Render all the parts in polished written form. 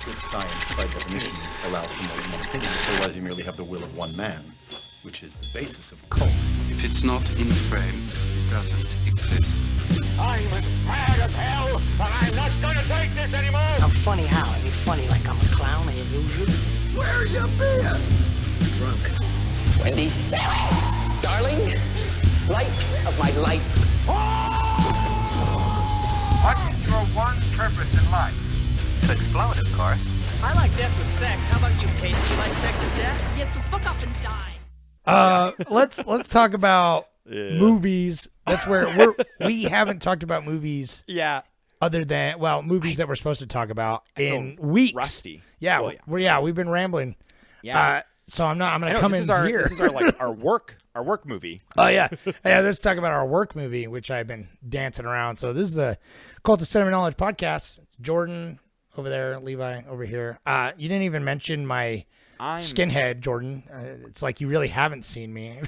Science, by definition, allows for more than one opinion. Otherwise, you merely have the will of one man, which is the basis of cult. If it's not in frame, it doesn't exist. I'm as mad as hell, and I'm not gonna take this anymore! I'm funny how? Are you funny like I'm a clown, an illusion? Where you been? Drunk. Wendy, darling, light of my life. What is your one purpose in life? To explode, of course. I like death with sex. How about you, Casey? You like sex with death? Yeah, so fuck off and die. Let's talk about movies. That's where we haven't talked about movies. Yeah. Other than movies that we're supposed to talk about in weeks. Rusty. Yeah, Well, we've been rambling. Yeah. So I'm gonna come in here. This is our work movie. Oh yeah. Let's talk about our work movie, which I've been dancing around. So this is the Cult of Cinema Knowledge podcast. Jordan over there, Levi over here. You didn't even mention my skinhead, Jordan. It's like you really haven't seen me.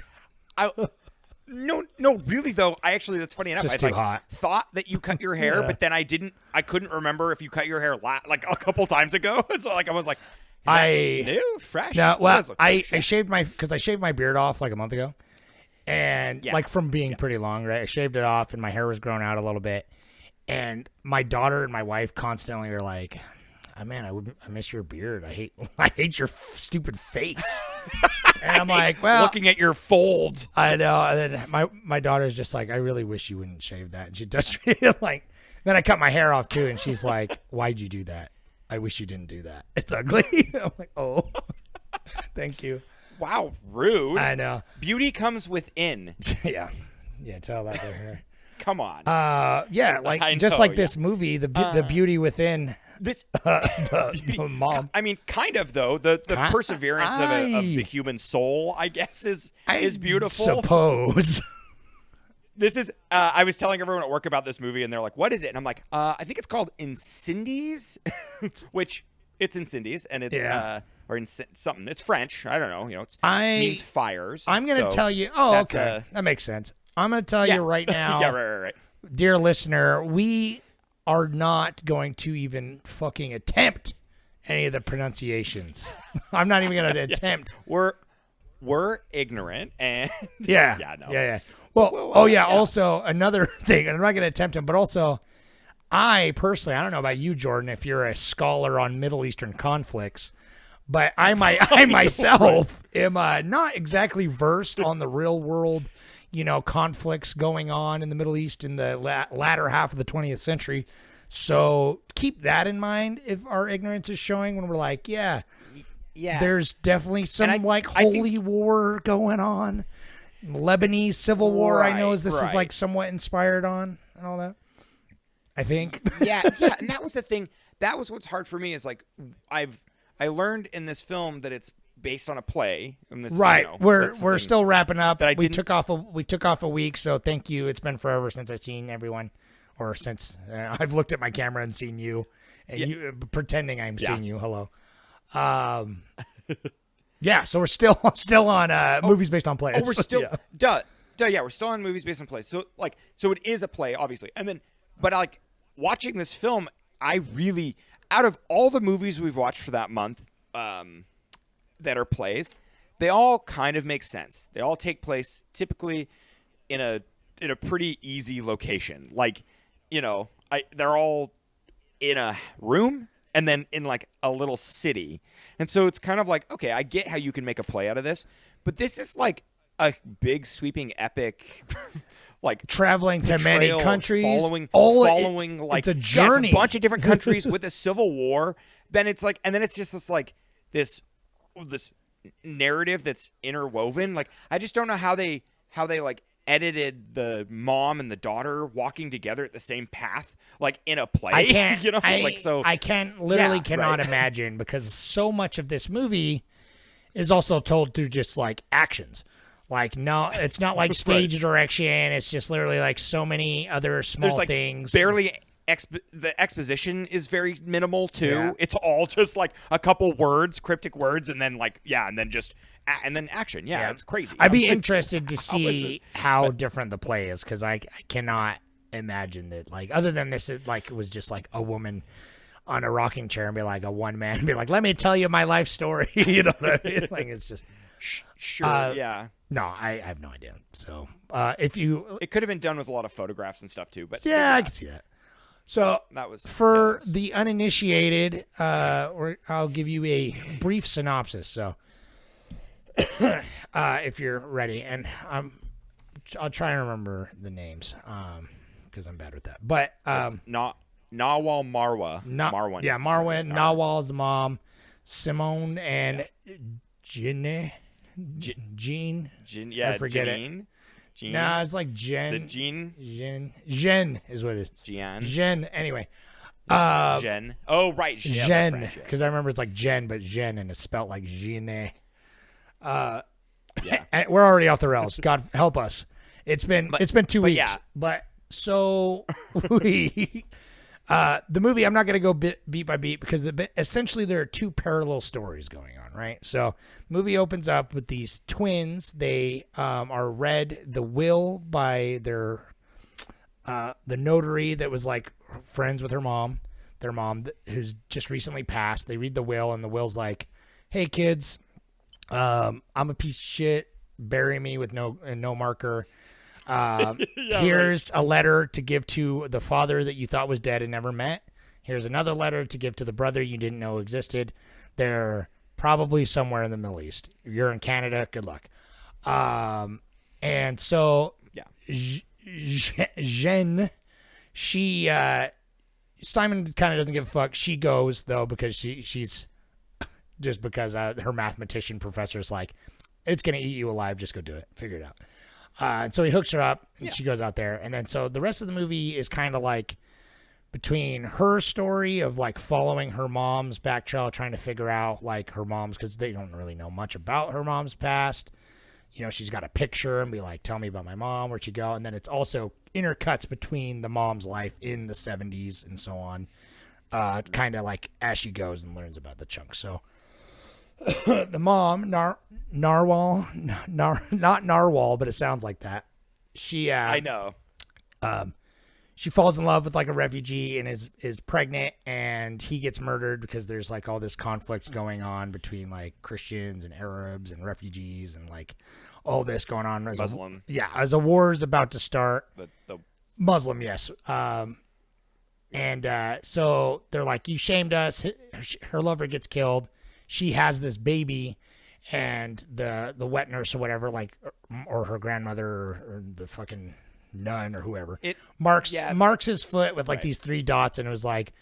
No, really though. That's funny enough. Just too hot. Thought that you cut your hair, but then I couldn't remember if you cut your hair like a couple times ago. So I was like, new, fresh. No, well, I shaved my beard off like a month ago, and from being pretty long, right? I shaved it off, and my hair was growing out a little bit. And my daughter and my wife constantly are like, "Oh man, I miss your beard. I hate your stupid face." And I'm like, well, looking at your folds. I know. And then my daughter's just like, "I really wish you wouldn't shave that." And she touched me like. Then I cut my hair off too, and she's like, "Why'd you do that? I wish you didn't do that. It's ugly." I'm like, "Oh, thank you." Wow, rude. I know. Beauty comes within. Yeah, tell that to her. Come on. This movie, the beauty within this the mom. I mean, kind of though. The perseverance of the human soul, I guess, is beautiful. Suppose. This is. I was telling everyone at work about this movie, and they're like, "What is it?" And I'm like, "I think it's called Incendies," which it's Incendies, and it's or something. It's French. I don't know. It means fires. I'm gonna tell you. Oh, okay, that makes sense. I'm gonna tell you right now. Yeah, right. Dear listener, we are not going to even fucking attempt any of the pronunciations. I'm not even gonna attempt. We're ignorant, and yeah. Well, also another thing, and I'm not going to attempt them, but also I personally, I don't know about you, Jordan, if you're a scholar on Middle Eastern conflicts, but I myself am not exactly versed on the real world, conflicts going on in the Middle East in the latter half of the 20th century. So keep that in mind if our ignorance is showing when we're like, there's definitely some holy war going on. Lebanese civil war, I know this is like somewhat inspired on and all that. I think. Yeah, and that was the thing. That was what's hard for me is like I learned in this film that it's based on a play. And this, we're still wrapping up. We took off a week, so thank you. It's been forever since I've seen everyone, or since I've looked at my camera and seen you, and you pretending I'm seeing you. Hello. Yeah, so we're still on movies based on plays. Oh, we're still we're still on movies based on plays. So it is a play, obviously. And then, but like watching this film, I really, out of all the movies we've watched for that month, that are plays, they all kind of make sense. They all take place typically in a pretty easy location. Like, they're all in a room and then in like a little city. And so it's kind of like, okay, I get how you can make a play out of this, but this is like a big sweeping epic, like traveling to many countries, following like it's a journey, it's a bunch of different countries with a civil war. Then it's like, and then it's just this narrative that's interwoven. Like, I just don't know how they like edited the mom and the daughter walking together at the same path, like in a play. I can't, I cannot imagine, because so much of this movie is also told through just like actions. Like, no, it's not like stage direction. It's just literally like so many other small things. Barely. The exposition is very minimal too. Yeah. It's all just like a couple words, cryptic words, and then and then action. Yeah, it's crazy. I'd be interested to see how different the play is, because I cannot imagine that, like, other than this, it was just like a woman on a rocking chair and be like a one man, be like, let me tell you my life story. You know what I mean? Like it's just Sure, yeah. no, I have no idea. So if you, It could have been done with a lot of photographs and stuff too, but yeah, I can see that. So that was for yeah, the uninitiated, I'll give you a brief synopsis. So if you're ready, and I'll try and remember the names because I'm bad with that. But not Nawal Marwa. Marwan. Yeah, Marwan. Nawal is the mom. Simone and Jean. Yeah, I forget Janine. it. Jean. Nah, it's like Jen. The Jean. Jen is what it is. Jen. Anyway. Jen. Oh, right. Jen. Because I remember it's like Jen, but Jen, and it's spelled like Jeanne. Yeah. And we're already off the rails. God help us. It's been 2 weeks. yeah. But so we the movie, I'm not going to go beat by beat because essentially there are two parallel stories going on, right? So the movie opens up with these twins. They are read the will by their the notary that was like friends with their mom who's just recently passed. They read the will, and the will's like, hey kids, I'm a piece of shit. Bury me with no marker. Here's a letter to give to the father that you thought was dead and never met. Here's another letter to give to the brother you didn't know existed. They're probably somewhere in the Middle East. You're in Canada. Good luck. And so Jen, she Simon kind of doesn't give a fuck. She goes though because she's just because her mathematician professor's like, it's gonna eat you alive. Just go do it. Figure it out. And so he hooks her up, and she goes out there. And then so the rest of the movie is kind of like between her story of like following her mom's back trail, trying to figure out like her mom's, because they don't really know much about her mom's past. You know, she's got a picture and be like, tell me about my mom, where'd she go? And then it's also intercuts between the mom's life in the 70s and so on, kind of like as she goes and learns about the chunks. So the mom, Narwhal, not Narwhal, but it sounds like that. She, I know. She falls in love with like a refugee and is pregnant, and he gets murdered because there's like all this conflict going on between like Christians and Arabs and refugees and like all this going on. Muslim. As a war is about to start. The Muslim, yes. So they're like, you shamed us. Her lover gets killed. She has this baby, and the wet nurse or whatever, like, or her grandmother or the fucking nun or whoever, marks his foot with like these 3 dots, and it was like,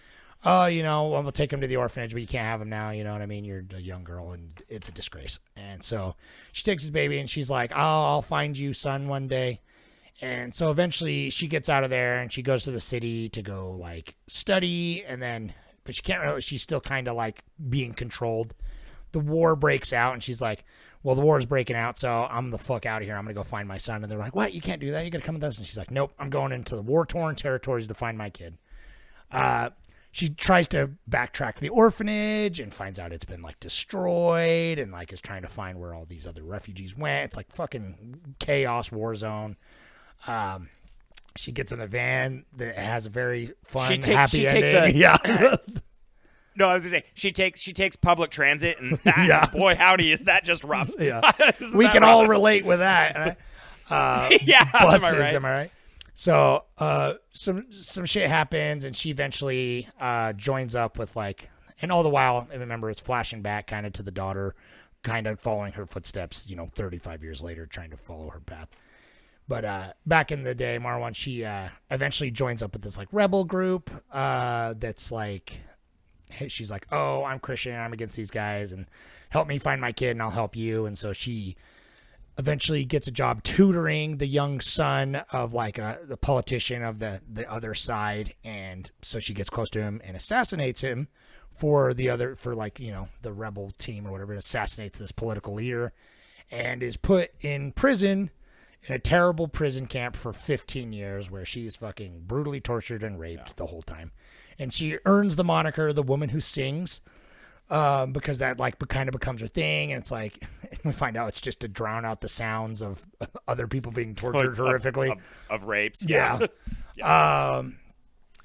oh, you know, well, we'll take him to the orphanage, but you can't have him now. You know what I mean? You're a young girl, and it's a disgrace. And so she takes his baby, and she's like, I'll find you, son, one day. And so eventually she gets out of there, and she goes to the city to go like study, and then. But she can't really, she's still kind of like being controlled. The war breaks out, and she's like, well, the war is breaking out, so I'm the fuck out of here. I'm going to go find my son. And they're like, what? You can't do that. You got to come with us. And she's like, nope, I'm going into the war-torn territories to find my kid. She tries to backtrack the orphanage and finds out it's been like destroyed, and like is trying to find where all these other refugees went. It's like fucking chaos, war zone. She gets in a van that has a very fun, happy ending. No, I was gonna say she takes public transit, and boy, howdy, is that just rough? Yeah, we can all relate with that. Buses, right? am I right? So, some shit happens, and she eventually joins up with like, and all the while, and remember, it's flashing back kind of to the daughter, kind of following her footsteps. 35 years later, trying to follow her path. But back in the day, Marwan, she eventually joins up with this like rebel group that's like, hey, she's like, oh, I'm Christian, I'm against these guys, and help me find my kid, and I'll help you. And so she eventually gets a job tutoring the young son of like the politician of the other side, and so she gets close to him and assassinates him for the rebel team or whatever. Assassinates this political leader and is put in prison. In a terrible prison camp for 15 years where she's fucking brutally tortured and raped the whole time. And she earns the moniker, the woman who sings, because that like kind of becomes her thing. And it's like, we find out it's just to drown out the sounds of other people being tortured horrifically. Of rapes. Yeah.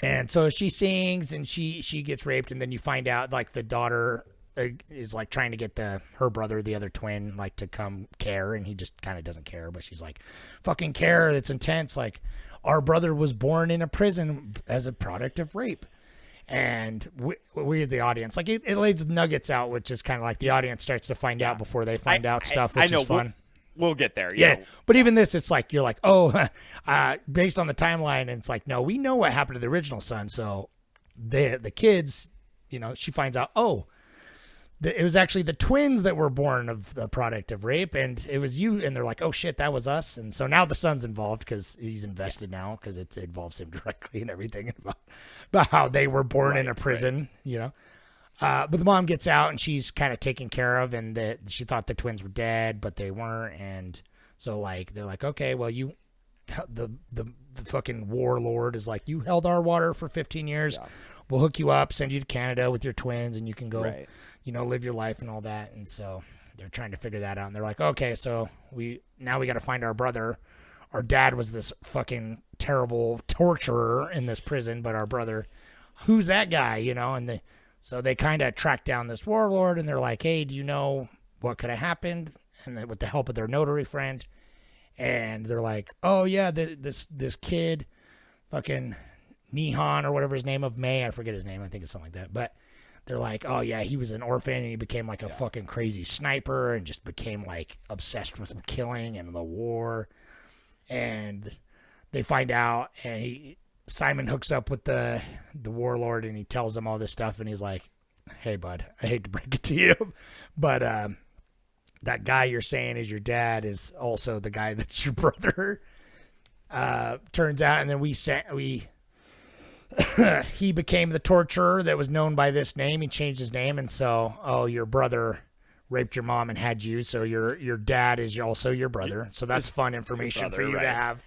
And so she sings and she gets raped, and then you find out like the daughter is like trying to get her brother, the other twin, like to come care, and he just kind of doesn't care. But she's like, "Fucking care! It's intense. Like, our brother was born in a prison as a product of rape." And we're the audience. Like it lays nuggets out, which is kind of like the audience starts to find out before they find out stuff, which is fun. We'll get there. Yeah. But even this, it's like, you're like, oh, based on the timeline. And it's like, no, we know what happened to the original son. So the kids, she finds out, it was actually the twins that were born of the product of rape. And it was you. And they're like, oh shit, that was us. And so now the son's involved because he's invested now because it involves him directly and everything about how they were born in a prison, But the mom gets out and she's kind of taken care of, and she thought the twins were dead, but they weren't. And so like, they're like, okay, well the fucking warlord is like, you held our water for 15 years. Yeah. We'll hook you up, send you to Canada with your twins, and you can go, live your life and all that. And so they're trying to figure that out. And they're like, okay, so we got to find our brother. Our dad was this fucking terrible torturer in this prison, but our brother, who's that guy, and so they kind of track down this warlord, and they're like, hey, do you know what could have happened? And then with the help of their notary friend, and they're like, oh, yeah, this kid, fucking Nihan or whatever his name of May, I forget his name, I think it's something like that. But they're like, oh, yeah, he was an orphan, and he became like a fucking crazy sniper and just became like obsessed with killing and the war. And they find out, and Simon hooks up with the warlord, and he tells him all this stuff, and he's like, hey, bud, I hate to break it to you, but that guy you're saying is your dad is also the guy that's your brother. Turns out, and then he became the torturer that was known by this name. He changed his name, and so, your brother raped your mom and had you, so your dad is also your brother. So that's fun information for you to have.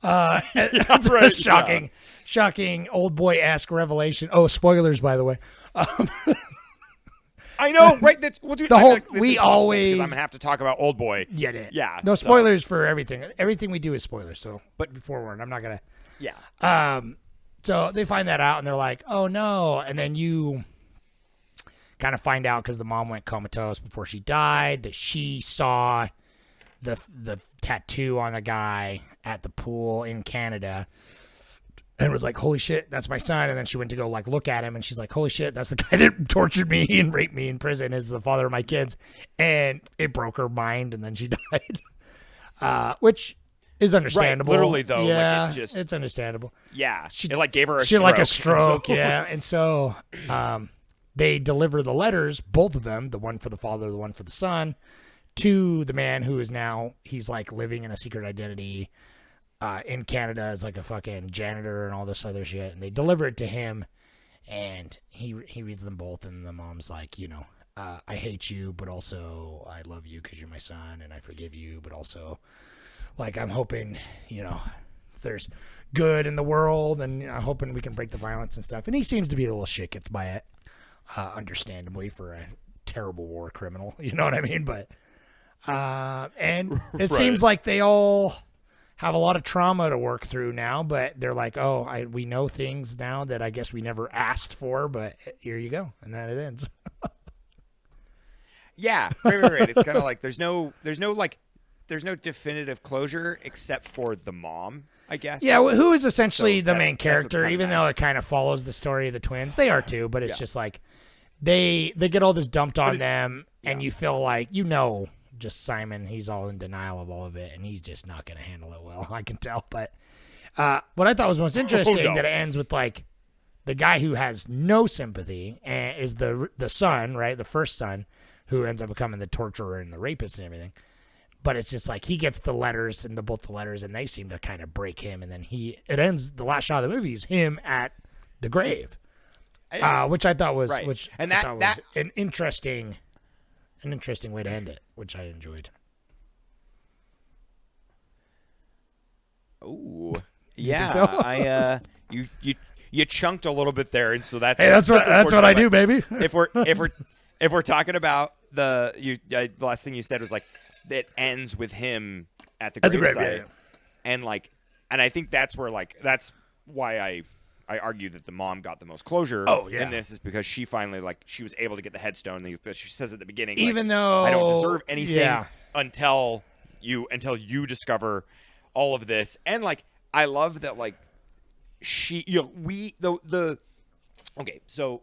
That's right, shocking old boy-esque revelation. Oh, spoilers, by the way. I know, right? We'll do the whole. We always. Because I'm gonna have to talk about Old Boy. Yeah. No spoilers for everything. Everything we do is spoilers. So, but be forewarned, I'm not gonna. Yeah. So they find that out, and they're like, "Oh no!" And then you kind of find out because the mom went comatose before she died that she saw the tattoo on a guy at the pool in Canada, and was like, holy shit, that's my son. And then she went to go like look at him, and she's like, holy shit, that's the guy that tortured me and raped me in prison is the father of my kids. And it broke her mind, and then she died. Which is understandable. Right, literally though. Yeah, like it's understandable. Yeah. It like gave her a stroke. She had like a stroke, yeah. And so they deliver the letters, both of them, the one for the father, the one for the son, to the man who is now, he's like living in a secret identity in Canada as like a fucking janitor and all this other shit. And they deliver it to him, and he reads them both, and the mom's like, I hate you, but also I love you because you're my son, and I forgive you, but also like I'm hoping, there's good in the world, and I'm hoping we can break the violence and stuff. And he seems to be a little shaken by it, understandably, for a terrible war criminal. You know what I mean? But and it seems like they all have a lot of trauma to work through now, but they're like, we know things now that I guess we never asked for, but here you go. And then it ends. Yeah, right. It's kind of like there's no definitive closure except for the mom, I guess. Yeah, who is essentially the main character, even though it kind of follows the story of the twins. They are too, but it's just like they get all this dumped on them, and you feel like, just Simon, he's all in denial of all of it, and he's just not going to handle it well, I can tell. But what I thought was most interesting that it ends with like the guy who has no sympathy is the son, right? The first son, who ends up becoming the torturer and the rapist and everything. But it's just like he gets the letters and both the letters, and they seem to kind of break him. And then it ends, the last shot of the movie is him at the grave, which I thought was was an interesting way to end it, which I enjoyed. Oh, yeah. So? You chunked a little bit there, and so that's that's what I do, baby. if we're talking about the last thing you said was like it ends with him at the gravesite, and I think that's where that's why I I argue that the mom got the most closure Oh, yeah. in this is because she finally she was able to get the headstone that she says at the beginning. Even though I don't deserve anything yeah. until you discover all of this. And I love that she okay, so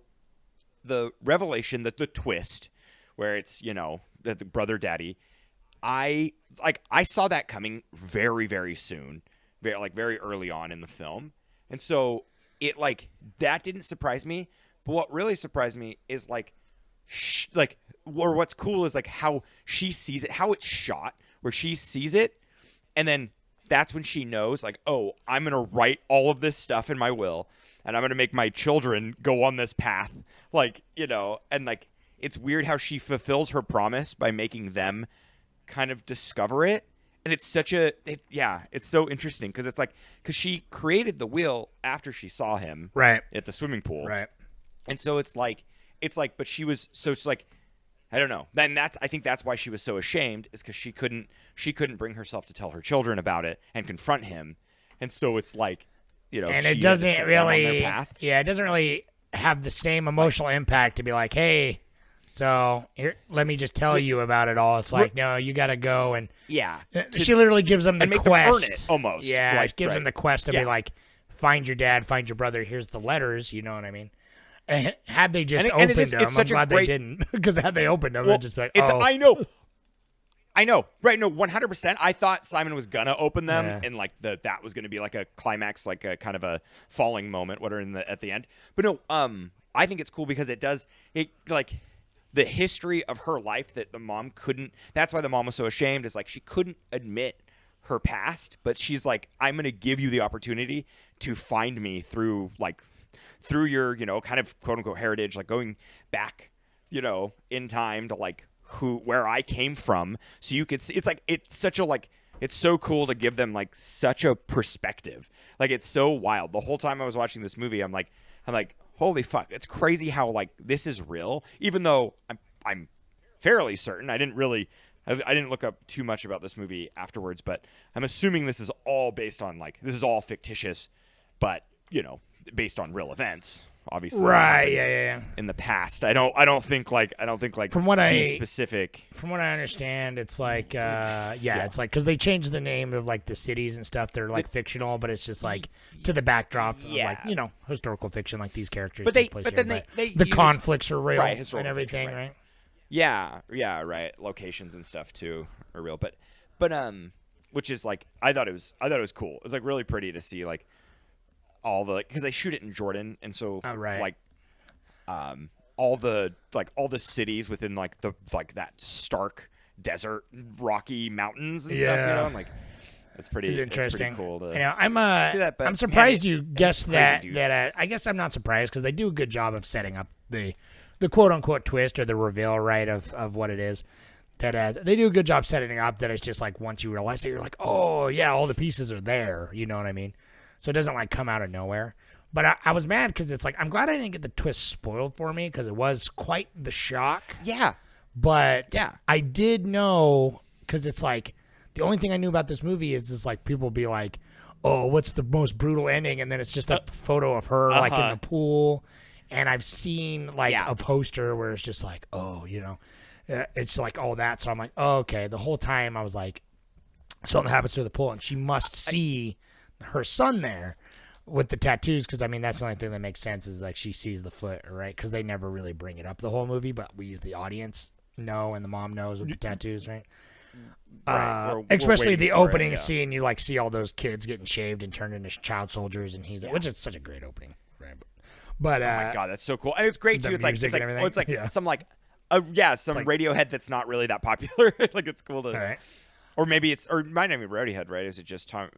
the revelation, that the twist where it's that the brother daddy, I saw that coming very, very soon, very early on in the film. And so it that didn't surprise me, but what really surprised me is or what's cool is how she sees it, how it's shot, where she sees it, and then that's when she knows oh, I'm gonna write all of this stuff in my will, and I'm gonna make my children go on this path, and it's weird how she fulfills her promise by making them kind of discover it. And it's it's so interesting because it's because she created the wheel after she saw him right at the swimming pool. Right. And so but she was, so it's I don't know. Then I think that's why she was so ashamed, is because she couldn't bring herself to tell her children about it and confront him. And so it's and she it doesn't had to set them on their really, path. it doesn't really have the same emotional impact to be hey, so here, let me just tell you about it all. It's no, you got to go. And she literally gives them the make quest. them earn it, almost. Yeah, she gives them the quest to be find your dad, find your brother. Here's the letters. You know what I mean? And had they just opened them, I'm glad they didn't. Because had they opened them, it'd just be I know. Right, no, 100%. I thought Simon was going to open them, and that was going to be a climax, a kind of a falling moment, at the end. But no, I think it's cool because the history of her life that the mom couldn't. That's why the mom was so ashamed. Is she couldn't admit her past, but she's I'm going to give you the opportunity to find me through your kind of quote unquote heritage, going back in time to where I came from, so you could see. It's such a it's so cool to give them such a perspective. It's so wild. The whole time I was watching this movie, I'm like, holy fuck, it's crazy how this is real. Even though I'm fairly certain, I didn't look up too much about this movie afterwards, but I'm assuming this is all based on this is all fictitious, but based on real events, obviously. Right? Yeah. In the past, I don't think from what specific. From what I understand, it's it's because they changed the name of the cities and stuff. They're fictional, but it's just to the backdrop of historical fiction, these characters. But the conflicts are real, right, and everything, fiction, right? Yeah, right. Locations and stuff too are real, but which is I thought it was cool. It was really pretty to see all the, because they shoot it in Jordan, and so all the cities within the that stark desert, rocky mountains and stuff, and it's pretty. It's interesting. It's pretty cool to see that, but I'm surprised you guessed that. dude. That I guess I'm not surprised because they do a good job of setting up the quote unquote twist or the reveal, right, of what it is. That they do a good job setting it up. That it's just once you realize it, you're oh yeah, all the pieces are there. You know what I mean? So it doesn't come out of nowhere. But I was mad because it's I'm glad I didn't get the twist spoiled for me because it was quite the shock. Yeah. But I did know, because it's the only thing I knew about this movie is people be oh, what's the most brutal ending? And then it's just a photo of her in the pool. And I've seen a poster where it's just oh, it's all that. So I'm oh, okay. The whole time I was something happens to the pool and she must see her son there with the tattoos, because that's the only thing that makes sense is she sees the foot, right? Because they never really bring it up the whole movie, but we as the audience know, and the mom knows with the tattoos, right? Right. Especially the opening scene, you see all those kids getting shaved and turned into child soldiers, and he's which is such a great opening, right? But oh my god, that's so cool, and it's great too. It's some some Radiohead that's not really that popular. It's cool to. All right. Or maybe it might not be Radiohead, right? Is it just Tom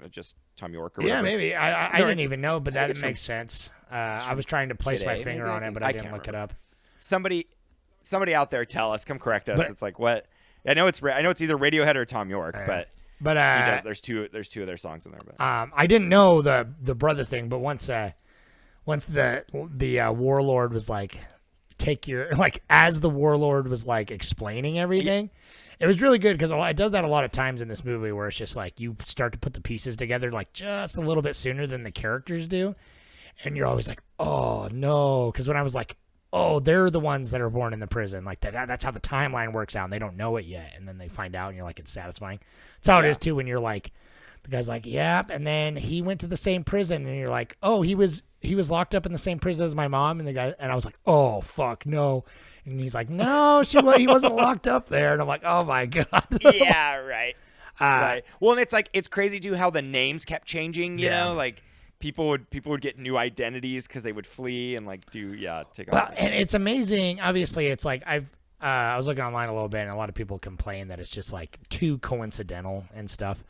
York? Or yeah, whatever? maybe. I didn't even know, but that makes sense. I was trying to place my finger on it, but I didn't look it up. Somebody out there, tell us, come correct us. It's what? I know it's either Radiohead or Tom York, but there's two of their songs in there. But I didn't know the brother thing, but once the warlord was take your as the warlord was explaining everything. It was really good because it does that a lot of times in this movie where it's just you start to put the pieces together just a little bit sooner than the characters do. and you're always like, oh no, because when I was like, oh, they're the ones that are born in the prison, like that's how the timeline works out, and they don't know it yet, and then they find out, and you're like, it's satisfying. That's how it is too when you're like, the guy's like, yep, and then he went to the same prison, and you're like, oh, he was locked up in the same prison as my mom, and I was like, oh fuck no. And he's like, no, he wasn't locked up there. And I'm like, oh, my God. Yeah, right. Right. Well, and it's like, it's crazy, too, how the names kept changing, you know? Like, people would get new identities because they would flee and, like, take well, off. And it's amazing. Obviously, it's like, I was looking online a little bit, and a lot of people complain that it's just, like, too coincidental and stuff.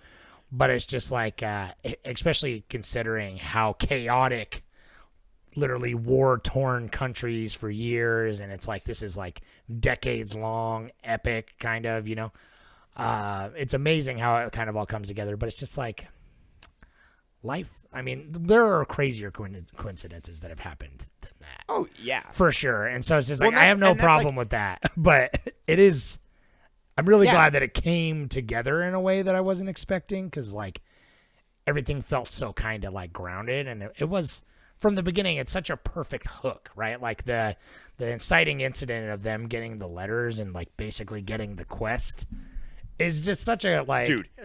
But it's just like, especially considering how chaotic literally war-torn countries for years, and it's like this is like decades-long epic kind of, you know. It's amazing how it kind of all comes together, but it's just like life. I mean, there are crazier coincidences that have happened than that. Oh, yeah. For sure. And so it's just like, I have no problem with that, but it is, I'm really glad that it came together in a way that I wasn't expecting, because like everything felt so kind of like grounded, and it was, from the beginning, it's such a perfect hook, right? Like the inciting incident of them getting the letters and like basically getting the quest is just such a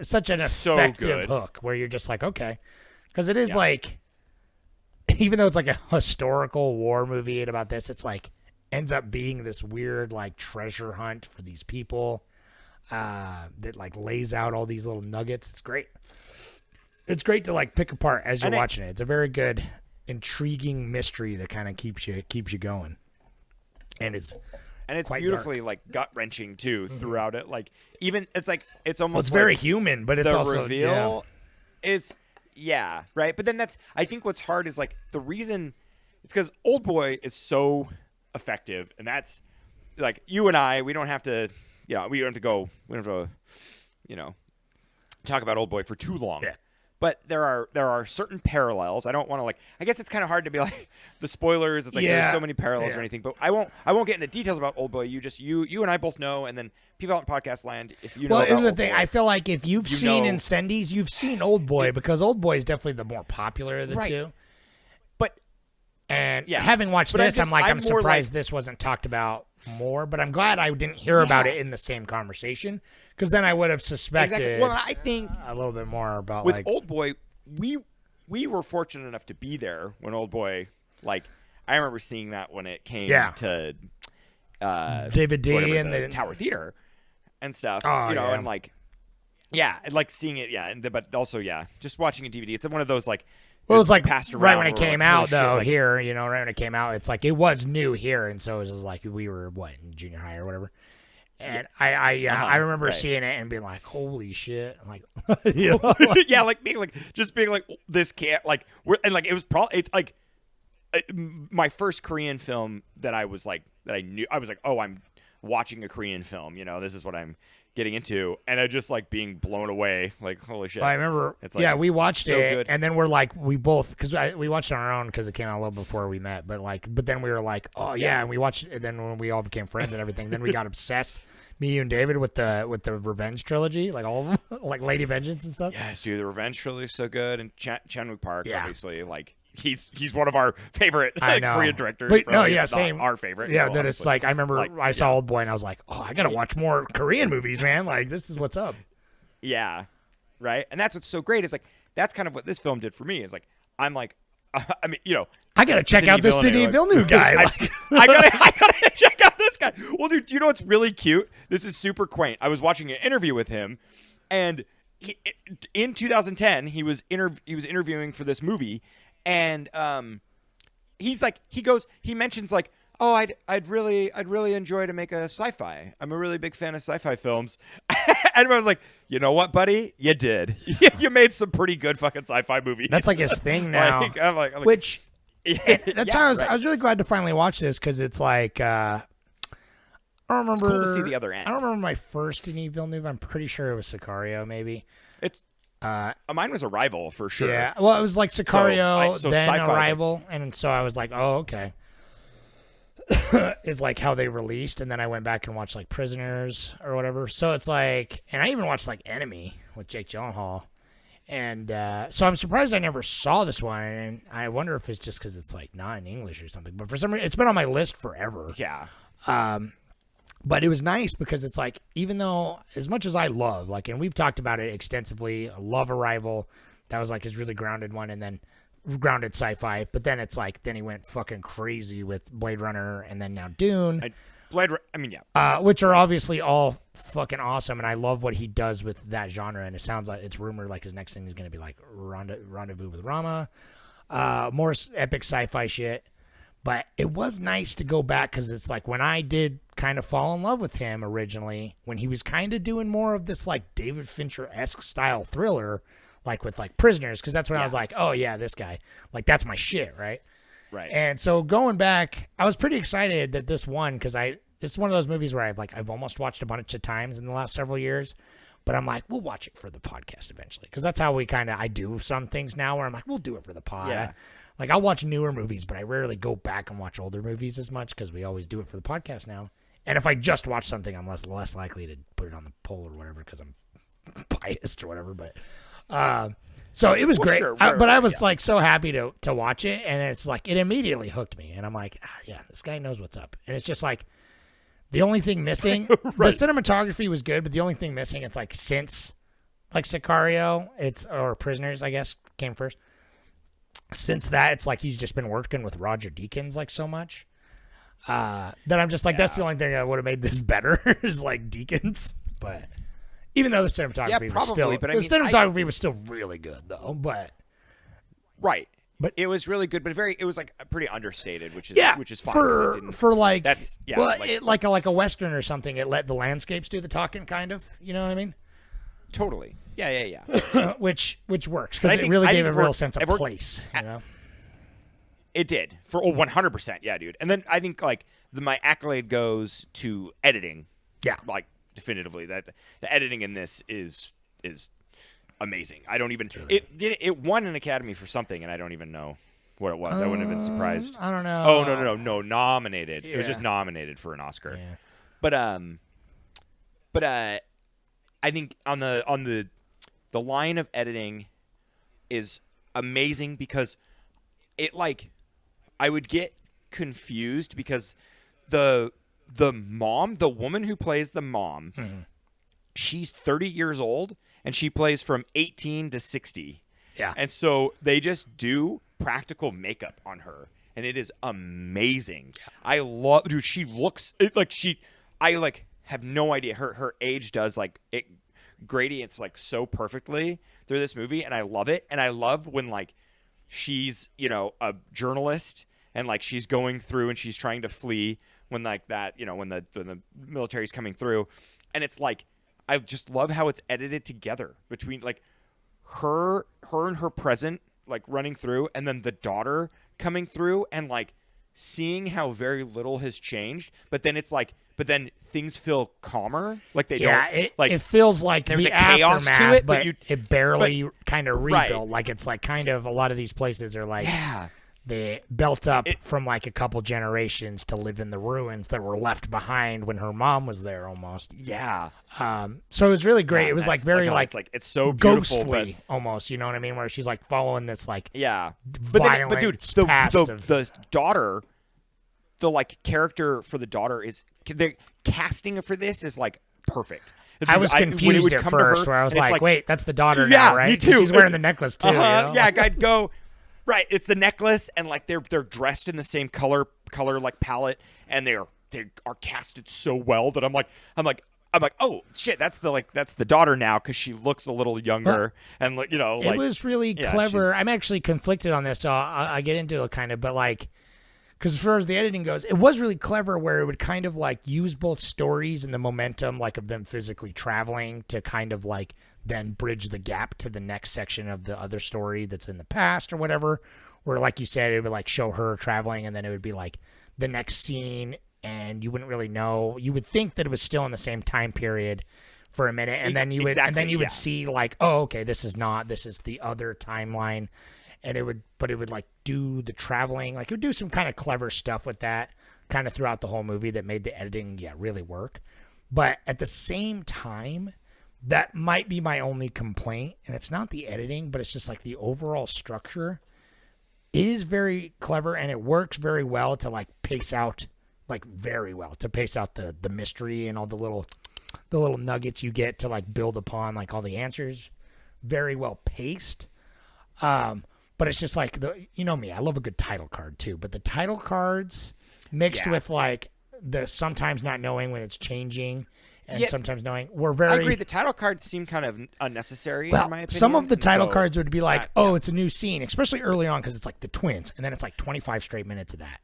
such an effective hook where you're just like, okay, because it is like, even though it's like a historical war movie and about this, it's like ends up being this weird like treasure hunt for these people that like lays out all these little nuggets. It's great. It's great to like pick apart as you're watching it. It's a very good, intriguing mystery that kind of keeps you going, and it's beautifully dark. like gut wrenching too throughout it. Like even it's like it's almost it's like very human, but it's the also reveal is right. But then that's, I think what's hard is like the reason it's because Old Boy is so effective, and that's like you and I, we don't have to talk about Old Boy for too long. Yeah. But there are certain parallels. I don't want to like. I guess it's kind of hard to be like the spoilers. It's like there's so many parallels or anything. But I won't get into details about Old Boy. You and I both know, and then people out in podcast land, if you know. Well, about here's the Old thing. Boy, I feel like if you've seen know- Incendies, you've seen Old Boy, because Old Boy is definitely the more popular of the two. But having watched this, I'm more surprised this wasn't talked about more. But I'm glad I didn't hear about it in the same conversation, because then I would have suspected. Exactly. Well, I think a little bit more about with like Old Boy. We were fortunate enough to be there when Old Boy, like, I remember seeing that when it came to David D. whatever, and the the Tower Theater and stuff, Oh, you know, yeah. and like, like seeing it, but also, just watching a DVD. It's one of those like, well, it was like passed right around when it where came we're like, out, holy shit, though. like- Here, you know, right when it came out, it's like it was new here, and so it was just like we were in junior high or whatever. And I remember seeing it and being like, "Holy shit!" I'm like, you know, like, being like this can't like it was probably it's like my first Korean film that I knew. I was like, oh, I'm watching a Korean film. You know, this is what I'm getting into, and I just like being blown away. Like, holy shit! I remember. It's like, we watched so it, good. and then we're like, we both, because we watched it on our own because it came out a little before we met. But then we were like, oh yeah, and we watched it. And then when we all became friends and everything, then we got obsessed. Me, you, and David with the Revenge trilogy, like all of them, like Lady Vengeance and stuff. Yes, dude, the Revenge trilogy is so good, and Chan-wook Park, obviously, like he's one of our favorite Korean directors. But probably, no, if same. not our favorite. Yeah, you know, that it's honestly. like I remember I saw Old Boy and I was like, oh, I gotta watch more Korean movies, man. Like this is what's up. Yeah, right. And that's what's so great is like that's kind of what this film did for me. Is like I'm like, I mean, you know, I gotta check out this Denis Villeneuve guy. I gotta check out this guy. Well, dude, do you know what's really cute? This is super quaint. I was watching an interview with him, and in 2010 he was interviewing for this movie, and he mentions like, oh, I'd really enjoy to make a sci-fi. I'm a really big fan of sci-fi films. And I was like, you know what, buddy? You did. You made some pretty good fucking sci-fi movies. That's like his thing now. I'm like, which that's how I was really glad to finally watch this, because it's like I don't remember. It's cool to see the other end. I don't remember my first Denis Villeneuve. I'm pretty sure it was Sicario, maybe. It's mine was Arrival for sure. Yeah, well, it was like Sicario, So then sci-fi, Arrival, and so I was like, oh, okay. Is like how they released, and then I went back and watched like Prisoners or whatever. So it's like, and I even watched like Enemy with Jake Gyllenhaal, And so I'm surprised I never saw this one, and I wonder if it's just because it's like not in English or something. But for some reason, it's been on my list forever. Yeah. But it was nice because it's like, even though as much as I love, like, and we've talked about it extensively, I love Arrival. That was like his really grounded one, and then grounded sci-fi. But then it's like, then he went fucking crazy with Blade Runner, and then now Dune. Which are obviously all fucking awesome, and I love what he does with that genre. And it sounds like it's rumored like his next thing is going to be like Rendezvous with Rama, more epic sci-fi shit. But it was nice to go back because it's like when I did kind of fall in love with him originally, when he was kind of doing more of this like David Fincher-esque style thriller, like with like Prisoners, because that's when I was like, oh yeah, this guy, like that's my shit, right? Right. And so going back, I was pretty excited that this won because it's one of those movies where I've almost watched a bunch of times in the last several years, but I'm like, we'll watch it for the podcast eventually because that's how I do some things now where I'm like, we'll do it for the pod. Yeah. Like I'll watch newer movies, but I rarely go back and watch older movies as much because we always do it for the podcast now. And if I just watch something, I'm less likely to put it on the poll or whatever because I'm biased or whatever. But so it was great. Sure, But I was like so happy to watch it, and it's like it immediately hooked me, and I'm like, yeah, this guy knows what's up. And it's just like the only thing missing, the cinematography was good, but the only thing missing, it's like since like Sicario, or Prisoners, I guess, came first. Since that, it's like he's just been working with Roger Deakins like so much that I'm just like, that's the only thing that would have made this better is like Deakins. But even though the cinematography was still, but cinematography was still really good though. But right, but it was really good, but it was like pretty understated, which is fine. For like that's like a Western or something. It let the landscapes do the talking, kind of. You know what I mean? Totally. Yeah. which works because it really gave a real sense of place. You know, it did for 100%. Yeah, dude. And then I think like my accolade goes to editing. Yeah, like definitively that the editing in this is amazing. I don't even it won an Academy for something, and I don't even know what it was. I wouldn't have been surprised. I don't know. Oh no, nominated. Yeah. It was just nominated for an Oscar. Yeah. But I think on the line of editing is amazing because it like I would get confused because the mom, the woman who plays the mom, she's 30 years old and she plays from 18 to 60. Yeah. And so they just do practical makeup on her and it is amazing. Yeah. I love, dude, she looks like I like have no idea. Her age does like it gradients like so perfectly through this movie, and I love it. And I love when like she's, you know, a journalist and like she's going through and she's trying to flee when like that, you know, when the military's coming through, and it's like I just love how it's edited together between like her and her present like running through, and then the daughter coming through and like seeing how very little has changed, but then it's like, but then things feel calmer, like they don't. It feels like there's the a chaos aftermath, to it, but it barely kind of rebuilt. Right. Like it's like kind of a lot of these places are like yeah. they built up from like a couple generations to live in the ruins that were left behind when her mom was there almost. Yeah. So it was really great. Yeah, it was like very like it's so beautiful, ghostly almost. You know what I mean? Where she's like following this like violent but dude, the daughter. The like character for the daughter is the casting for this is like perfect. I was confused at first, where I was like, "Wait, that's the daughter now, right?" Me too. She's wearing the necklace too. You know? Yeah, I'd go. Right, it's the necklace, and like they're dressed in the same color like palette, and they are casted so well that I'm like, oh shit, that's the daughter now because she looks a little younger, and like, you know, like, it was really clever. I'm actually conflicted on this, so I get into it kind of, but like. Because as far as the editing goes, it was really clever where it would kind of like use both stories and the momentum like of them physically traveling to kind of like then bridge the gap to the next section of the other story that's in the past or whatever. Where like you said, it would like show her traveling and then it would be like the next scene and you wouldn't really know. You would think that it was still in the same time period for a minute, and then you would see like, oh, okay, this is the other timeline. And it would like do the traveling, like it would do some kind of clever stuff with that kind of throughout the whole movie that made the editing really work. But at the same time, that might be my only complaint, and it's not the editing, but it's just like the overall structure is very clever, and it works very well to like pace out, like very well to pace out the mystery and all the little nuggets you get to like build upon like all the answers. Very well paced. But it's just like you know me, I love a good title card too. But the title cards mixed with like the sometimes not knowing when it's changing and sometimes knowing were very. I agree. The title cards seem kind of unnecessary well, in my opinion. some of the title cards would be like, oh, it's a new scene, especially early on because it's like the twins, and then it's like 25 straight minutes of that,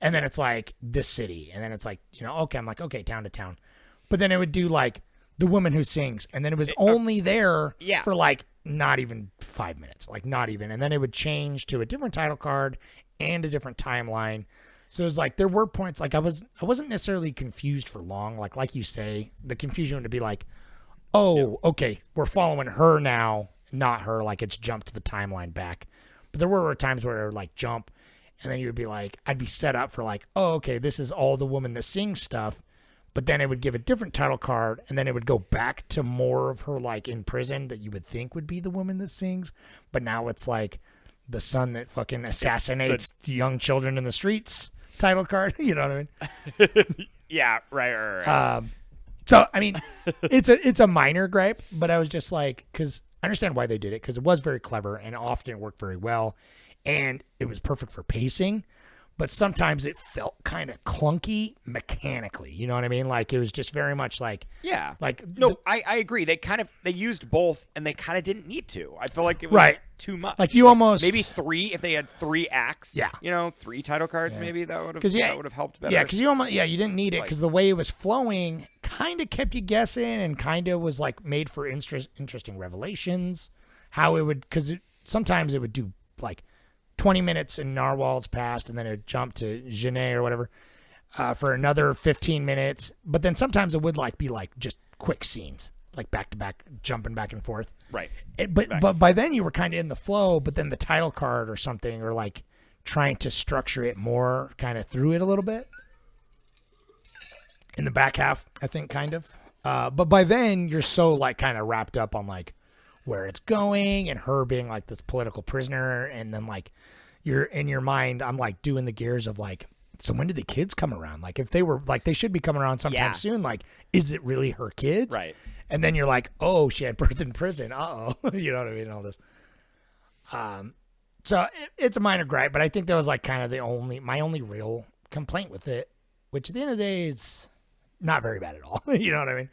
and then it's like this city, and then it's like okay, I'm like okay, town to town, but then it would do like the woman who sings, and then it was only there for like not even 5 minutes, like not even, and then it would change to a different title card and a different timeline. So it was like there were points like I wasn't necessarily confused for long, like you say, the confusion would be like, oh, okay, we're following her now, not her, like it's jumped the timeline back. But there were times where it would like jump, and then you would be like, I'd be set up for like, oh, okay, this is all the woman that sings stuff. But then it would give a different title card, and then it would go back to more of her like in prison that you would think would be the woman that sings. But now it's like the son that fucking assassinates young children in the streets title card. You know what I mean? Yeah, right. So I mean, it's a minor gripe, but I was just like, because I understand why they did it, because it was very clever and often it worked very well, and it was perfect for pacing. But sometimes it felt kind of clunky mechanically. You know what I mean? Like it was just very much like Like I agree. They used both, and they kind of didn't need to. I feel like it was too much. Like you almost maybe 3 if they had 3 acts. Yeah, 3 title cards maybe that would have helped better. Yeah, because you didn't need it because the way it was flowing kind of kept you guessing and kind of was like made for interesting revelations. How it would sometimes it would do like 20 minutes and Narwhal's passed, and then it would jump to Genet or whatever for another 15 minutes. But then sometimes it would like be like just quick scenes, like back to back, jumping back and forth. Right. But by then you were kind of in the flow. But then the title card or something, or like trying to structure it more, kind of threw it a little bit in the back half, I think, kind of. But by then you're so like kind of wrapped up on like where it's going and her being like this political prisoner, and then like you're in your mind, I'm like doing the gears of like, so when do the kids come around? Like if they were like, they should be coming around sometime soon. Like, is it really her kids? Right. And then you're like, oh, she had birth in prison. You know what I mean? All this. So it's a minor gripe, but I think that was like kind of my only real complaint with it, which at the end of the day is not very bad at all. You know what I mean?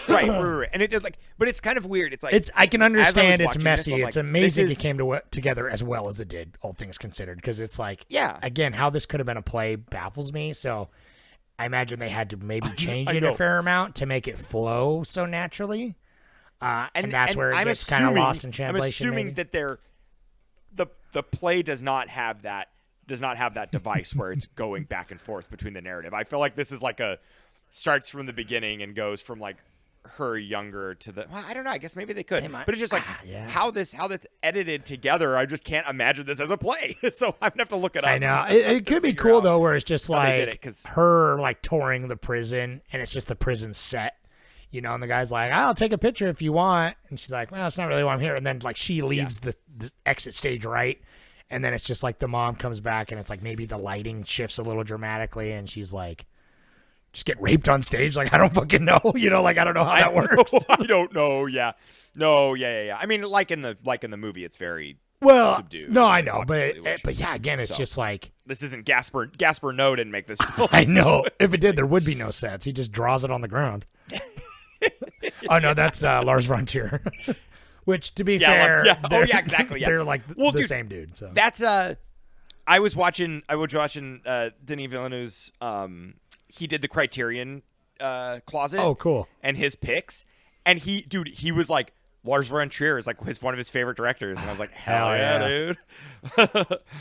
Right. And it's like, but it's kind of weird. It's like I can understand it's messy. This, it's amazing it came together as well as it did, all things considered, because it's like, again, how this could have been a play baffles me. So I imagine they had to maybe change it a fair amount to make it flow so naturally. And that's where it gets kind of lost in translation. I'm assuming that the play does not have that device where it's going back and forth between the narrative. I feel like this is like starts from the beginning and goes from like her younger to the. Well, I don't know. I guess maybe they could, but it's just like how that's edited together. I just can't imagine this as a play. So I'm gonna have to look it up. I know it could be cool though, where it's just like her like touring the prison, and it's just the prison set. You know, and the guy's like, I'll take a picture if you want. And she's like, well, that's not really why I'm here. And then, like, she leaves the exit stage right. And then it's just like the mom comes back, and it's like maybe the lighting shifts a little dramatically. And she's like, just get raped on stage? Like, I don't fucking know. You know, like, I don't know how that works. I don't know. Yeah. No, yeah. I mean, like in the movie, it's very subdued. No, I know. But yeah, again, it's just like. This isn't Gaspar Noé didn't make this film. I know. If it did, there would be no sets. He just draws it on the ground. Oh no, that's Lars von Trier. Which, to be fair, exactly. They're like the same dude. So that's I was watching Denis Villeneuve's. He did the Criterion Closet. Oh, cool. And his picks, and he was like, Lars von Trier is like one of his favorite directors, and I was like, hell yeah, dude.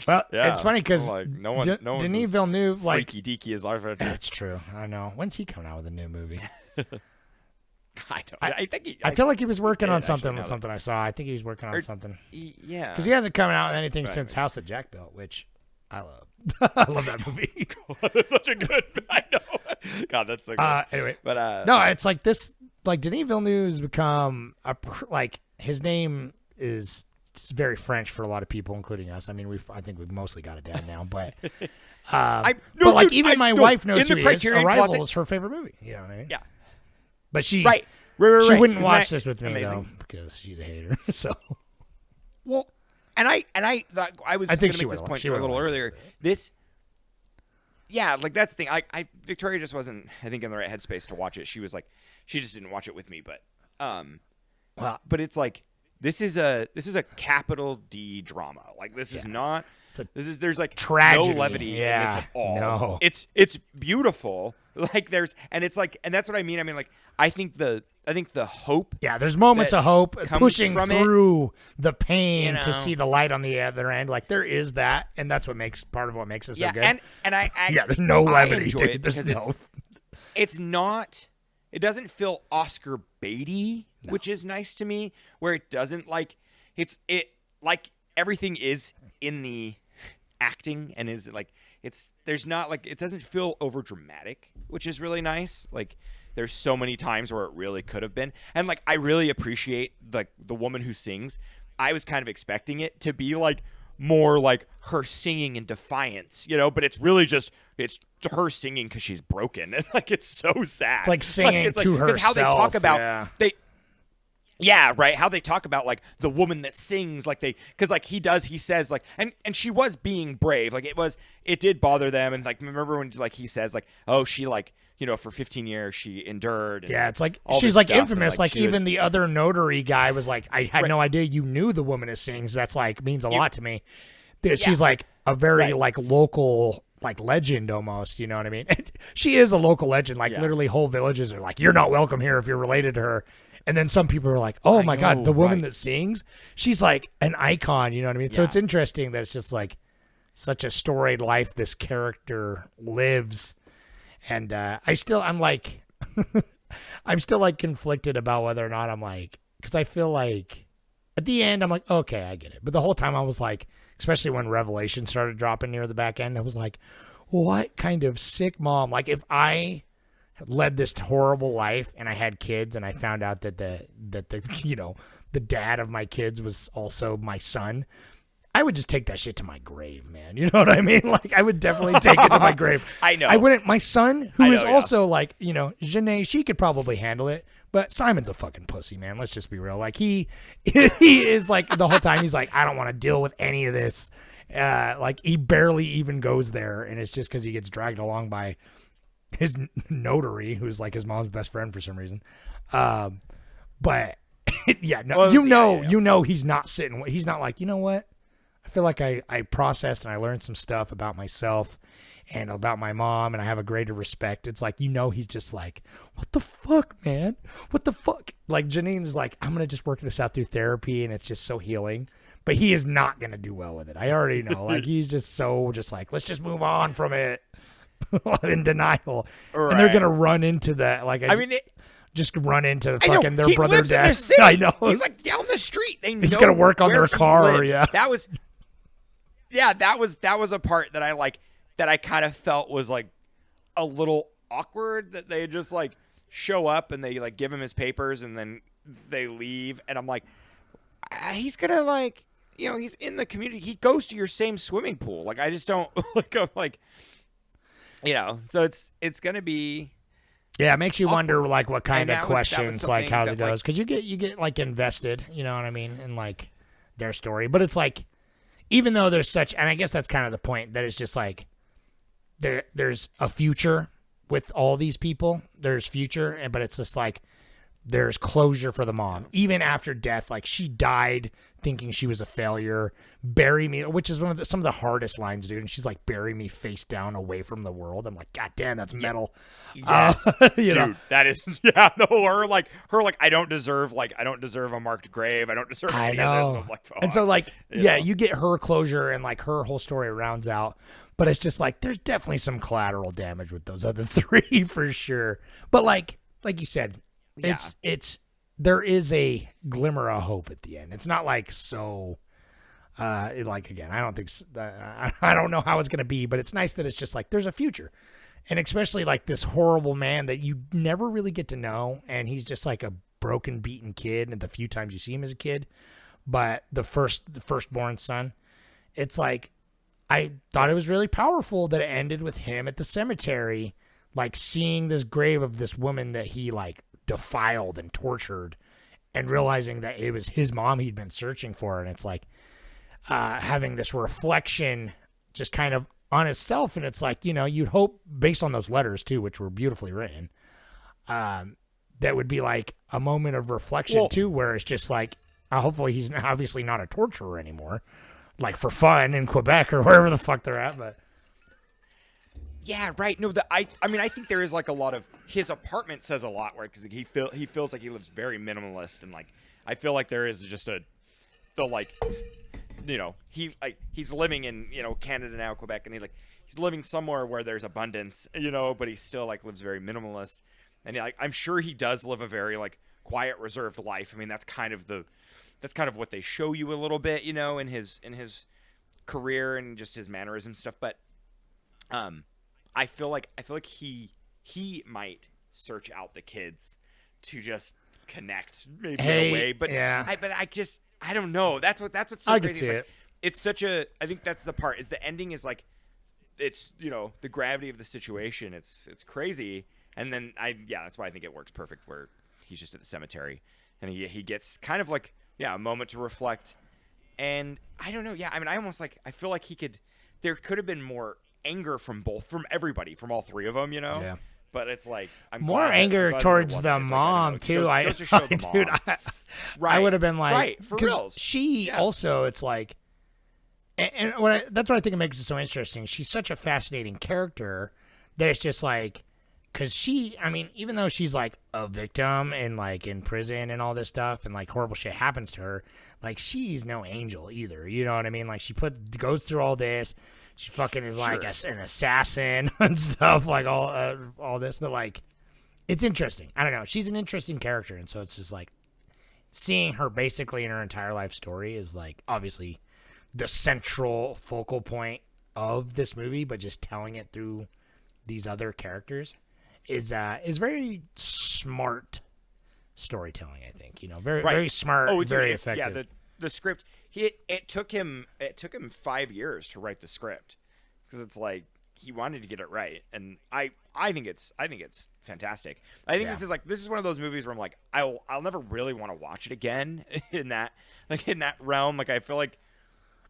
Well, it's funny because like, no one Denis Villeneuve, like freaky deaky as Lars von Trier. That's true. I know. When's he coming out with a new movie? I feel like he was working on something. I saw. I think he was working on something. Yeah, because he hasn't come out with anything since House that Jack built, which I love. I love that movie. God, that's such a good. I know. God, that's so good. Anyway, but no, it's like this. like Denis Villeneuve has become like his name is very French for a lot of people, including us. I mean, I think we've mostly got it down now, but but like even my wife knows who he is. Arrival is her favorite movie. You know what I mean? Yeah. But she Right. she wouldn't Isn't watch that this with me amazing? though because she's a hater. So Well, and I was I think gonna she make this would've point she a would've little liked it, earlier. This, yeah, like that's the thing. Victoria just wasn't, I think, in the right headspace to watch it. She was like, she just didn't watch it with me. But, well, but it's like this is a capital D drama. Like this is not. There's like tragedy. no levity in this at all. No. It's beautiful. Like and it's like, and that's what I mean. I mean, like I think the hope. Yeah, there's moments that of hope comes pushing from it, through the pain you to know. see the light on the other end. Like there is that, and that's what makes part of what makes it so good. and I yeah, there's no I levity, enjoy dude. it There's because no. it's not. It doesn't feel Oscar baity, which is nice to me. Where it doesn't like like everything is in the acting and is like there's not like it doesn't feel over dramatic, which is really nice. Like there's so many times where it really could have been, and like I really appreciate the woman who sings. I was kind of expecting it to be like more like her singing in defiance, you know, but it's really just it's her singing because she's broken and like it's so sad. It's like singing to 'cause how they talk herself, about yeah. Yeah, right. How they talk about like the woman that sings, like because like he says like, and she was being brave. Like it did bother them. And like, remember when like he says like, oh, she like, you know, for 15 years she endured. And Yeah, it's like all she's this like stuff, infamous. and, Like she even was- the other notary guy was like, I had Right. no idea you knew the woman that sings. That's like means a lot to me. She's like a very Right. like local like legend almost. You know what I mean? She is a local legend. Like Yeah. literally whole villages are like, you're not welcome here if you're related to her. And then some people are like, oh my God, know, the woman right. that sings, she's like an icon. You know what I mean? So Yeah. it's interesting that it's just like such a storied life this character lives. And I'm like, I'm still like conflicted about whether or not I'm like, because I feel like at the end, I'm like, okay, I get it. But the whole time I was like, especially when Revelation started dropping near the back end, I was like, what kind of sick mom? Like if I led this horrible life and I had kids and I found out that the you know, the dad of my kids was also my son, I would just take that shit to my grave, man. You know what I mean? Like I would definitely take it to my grave. I know. I wouldn't. My son, who I is know, yeah. also like, you know, Janae, she could probably handle it, but Simon's a fucking pussy, man. Let's just be real. Like he is like the whole time he's like, I don't want to deal with any of this. Like he barely even goes there, and it's just because he gets dragged along by his notary, who's like his mom's best friend for some reason. But yeah, no, Well, you know, he's not sitting. He's not like, you know what? I feel like I processed and I learned some stuff about myself and about my mom, and I have a greater respect. It's like, you know, he's just like, what the fuck, man? What the fuck? Like Janine's like, I'm gonna just work this out through therapy, and it's just so healing. But he is not gonna do well with it. I already know. Like he's just like, let's just move on from it. In denial, and they're Right. gonna run into that. Like I mean, just run into I know, fucking their he brother lives in dad. their city. I know. He's like down the street. He's gonna work on their car, yeah. That was a part that I like. That I kind of felt was like a little awkward. That they just like show up and they like give him his papers and then they leave. And I'm like, he's gonna like, you know, he's in the community. He goes to your same swimming pool. Like I just don't like. I'm like, you know. So it's gonna be. Yeah, it makes you wonder like what kind And of that was questions, like something how's that, it goes, like- because you get like invested, you know what I mean, in like their story. But it's like, even though there's such, and I guess that's kind of the point, that it's just like there's a future with all these people. There's future, but it's just like there's closure for the mom, even after death. Like she died thinking she was a failure. Bury me, which is some of the hardest lines, dude. And she's like, bury me face down away from the world. I'm like, God damn, that's metal. Yes, you know? dude, that is her like I don't deserve a marked grave. I don't deserve. I any of this. know. I'm like, And so, fuck. like, You yeah, know? you get her closure and like her whole story rounds out. But it's just like there's definitely some collateral damage with those other three for sure. But like you said, it's there is a glimmer of hope at the end. It's not like so. Like again, I don't think I don't know how it's gonna be, but it's nice that it's just like there's a future, And especially like this horrible man that you never really get to know, and he's just like a broken, beaten kid, and the few times you see him as a kid. But the firstborn son, it's like, I thought it was really powerful that it ended with him at the cemetery, like seeing this grave of this woman that he like defiled and tortured, and realizing that it was his mom he'd been searching for. And it's like having this reflection just kind of on itself. And it's like, you'd hope, based on those letters too, which were beautifully written, that would be like a moment of reflection too, where it's just like, hopefully he's obviously not a torturer anymore, like for fun in Quebec or wherever the fuck they're at. But yeah, right. No, I mean, I think there is like a lot of his apartment says a lot, right? Because he feels like he lives very minimalist, and like I feel like there is just he's living in Canada now, Quebec, and he's living somewhere where there's abundance, but he still like lives very minimalist, and I'm sure he does live a very like quiet, reserved life. I mean, that's kind of what they show you a little bit, in his career and just his mannerisms stuff. But I feel like he might search out the kids to just connect maybe in a way. But yeah. I don't know. That's what's so I crazy. could see it's like, it's such a. I think that's the part. Is the ending is like, it's the gravity of the situation. It's crazy. And then that's why I think it works perfect. Where he's just at the cemetery, and he gets kind of like a moment to reflect. And I don't know. Yeah, I mean, I feel like there could have been more anger from everybody, from all three of them. Yeah. But it's like more anger towards the mom too. Dude, I would have been like, right, for real. She also, it's like, and that's what I think makes it so interesting. She's such a fascinating character that it's just like, because even though she's like a victim and like in prison and all this stuff, and like horrible shit happens to her, like she's no angel either. You know what I mean? Like she goes through all this. She fucking is like an assassin and stuff, like all this. But like, it's interesting. I don't know. She's an interesting character, and so it's just like seeing her basically in her entire life story is like obviously the central focal point of this movie, but just telling it through these other characters is very smart storytelling. I think very smart, very effective. Yeah, the script. It took him 5 years to write the script, because it's like he wanted to get it right, and I think it's fantastic. I think this is one of those movies where I'm like I'll never really want to watch it again in that realm. Like I feel like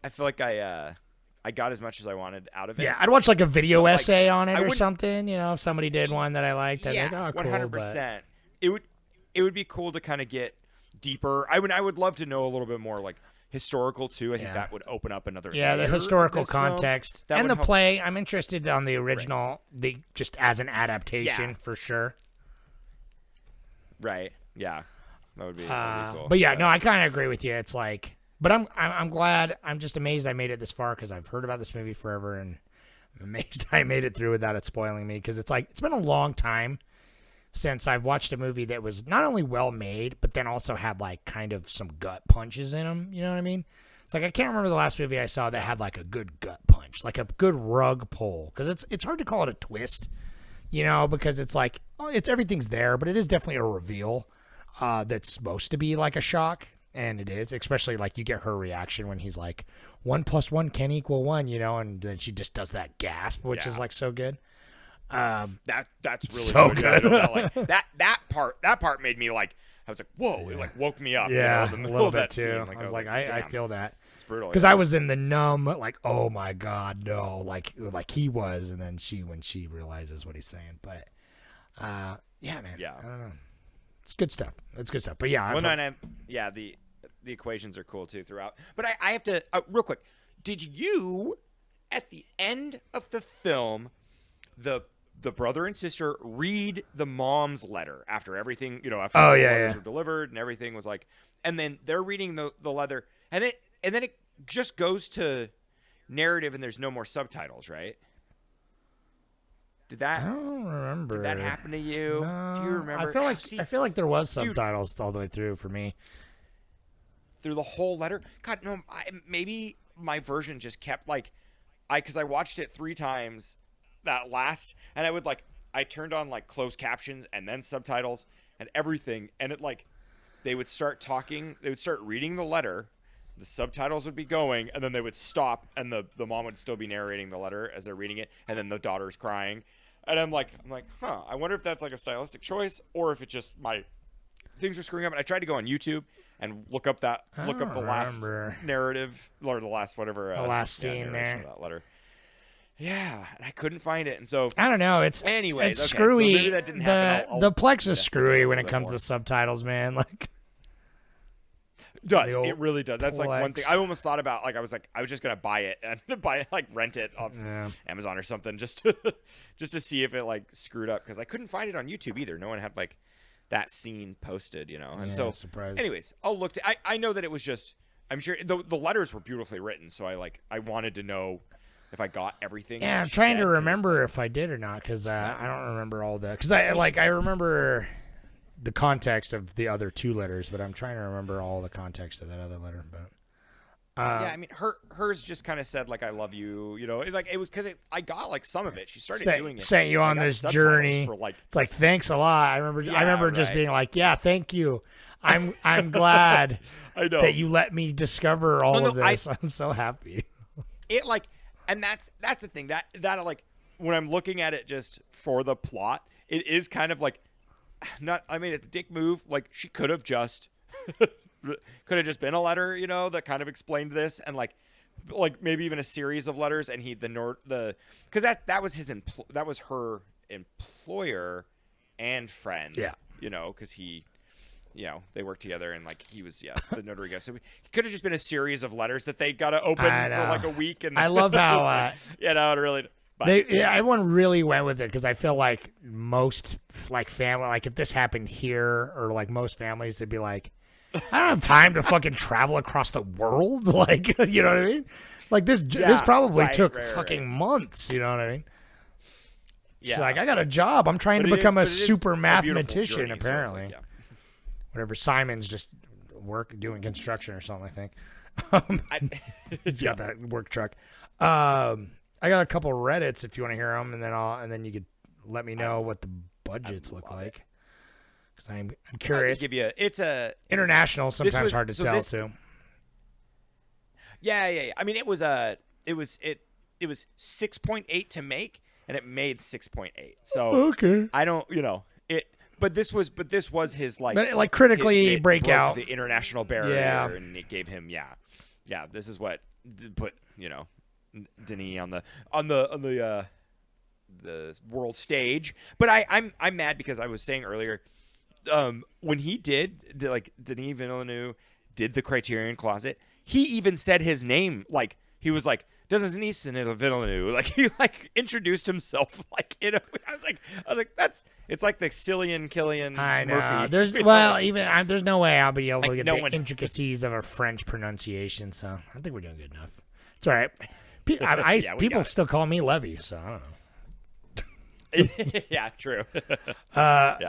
I got as much as I wanted out of it. Yeah, I'd watch like a video essay on it or something. If somebody did one that I liked, I'd be like, oh, cool. 100%. It would be cool to kind of get deeper. I would love to know a little bit more like historical too. I think that would open up another the historical context and the play. I'm interested on the original, just as an adaptation for sure. Right. Yeah. That would be cool. But no, I kind of agree with you. It's like, but I'm glad. I'm just amazed I made it this far, because I've heard about this movie forever, and I'm amazed I made it through without it spoiling me. Because it's like, it's been a long time since I've watched a movie that was not only well made, but then also had like kind of some gut punches in them. You know what I mean? It's like, I can't remember the last movie I saw that had like a good gut punch, like a good rug pull. Because it's hard to call it a twist, because it's like, everything's there, but it is definitely a reveal that's supposed to be like a shock, and it is. Especially like you get her reaction when he's like, 1 + 1 can equal 1, and then she just does that gasp, which is like so good. That's really so good. good. That part made me like, I was like, whoa! It like woke me up. Yeah, in the a middle little of that bit too. scene. I was like, I feel that. It's brutal. Because I was in the numb, like, oh my god, no, like he was, and then when she realizes what he's saying. But yeah, man. Yeah. I don't know. It's good stuff. But yeah, the equations are cool too throughout. But I have to real quick. Did you at the end of the film the brother and sister read the mom's letter after everything, after the letters were delivered and everything was like, and then they're reading the letter, and then it just goes to narrative, and there's no more subtitles, right? I don't remember. Did that happen to you? No, do you remember? I feel like there was subtitles all the way through for me. Through the whole letter? God, no. Maybe my version just kept like, because I watched it 3 times. that last, and I turned on like closed captions and then subtitles and everything, and it like they would start talking, they would start reading the letter, the subtitles would be going, and then they would stop, and the mom would still be narrating the letter as they're reading it, and then the daughter's crying, and I'm like, huh, I wonder if that's like a stylistic choice or if it just my things were screwing up. And I tried to go on YouTube and look up the last narrative or the last whatever the last scene there, of that letter. Yeah, and I couldn't find it, and so I don't know. It's anyways, it's okay, screwy. So maybe that didn't happen. The Plex is screwy when it comes to subtitles, man. Like, it really does. That's like one thing I almost thought about. Like I was just gonna buy it and rent it off Amazon or something just to see if it like screwed up, because I couldn't find it on YouTube either. No one had like that scene posted, and so surprised. Anyways, I'll look. I know that it was just. I'm sure the letters were beautifully written, so I wanted to know if I got everything. Yeah, I'm trying to remember if I did or not, because I don't remember all the. Because I remember the context of the other two letters, but I'm trying to remember all the context of that other letter. But yeah, I mean, hers just kind of said like "I love you," like it was because I got like some of it. She started doing it, sent you on this journey. For, like, it's like thanks a lot. I remember just being like, yeah, thank you. I'm glad I know that you let me discover all of this. I'm so happy. It like, and that's the thing that like when I'm looking at it just for the plot, it is kind of like not. I mean, it's a dick move. Like she could have just been a letter, that kind of explained this, and like maybe even a series of letters, and because that was that was her employer and friend, because he. They worked together, and like he was the notary guy. So it could have just been a series of letters that they got to open for like a week. And I love how it really. Everyone really went with it, because I feel like most like family, like if this happened here or like most families, they'd be like, I don't have time to fucking travel across the world. Like, you know what I mean? Like this probably took fucking months. You know what I mean? Yeah. She's like, I got a job. I'm trying to become a super mathematician, journey, apparently. So like, whatever. Simon's just doing construction or something, I think. He's got that work truck. I got a couple Reddits if you want to hear them, and then you could let me know what the budgets look like. Because I'm curious. It's a international. Sometimes hard to tell too. Yeah. I mean, it was 6.8 to make, and it made 6.8. So okay. I don't, it. But this was his like critically breakout the international barrier, and it gave him This is what put Denis on the world stage. But I'm mad because I was saying earlier, when he did like Denis Villeneuve did the Criterion Closet, he even said his name, like he was like Denis Villeneuve, like he like introduced himself like I was like it's like the Killian I know. Murphy. There's there's no way I'll be able to get the intricacies of a French pronunciation, so I think we're doing good enough. It's all right. People still call me Levy, so I don't know. Yeah, true.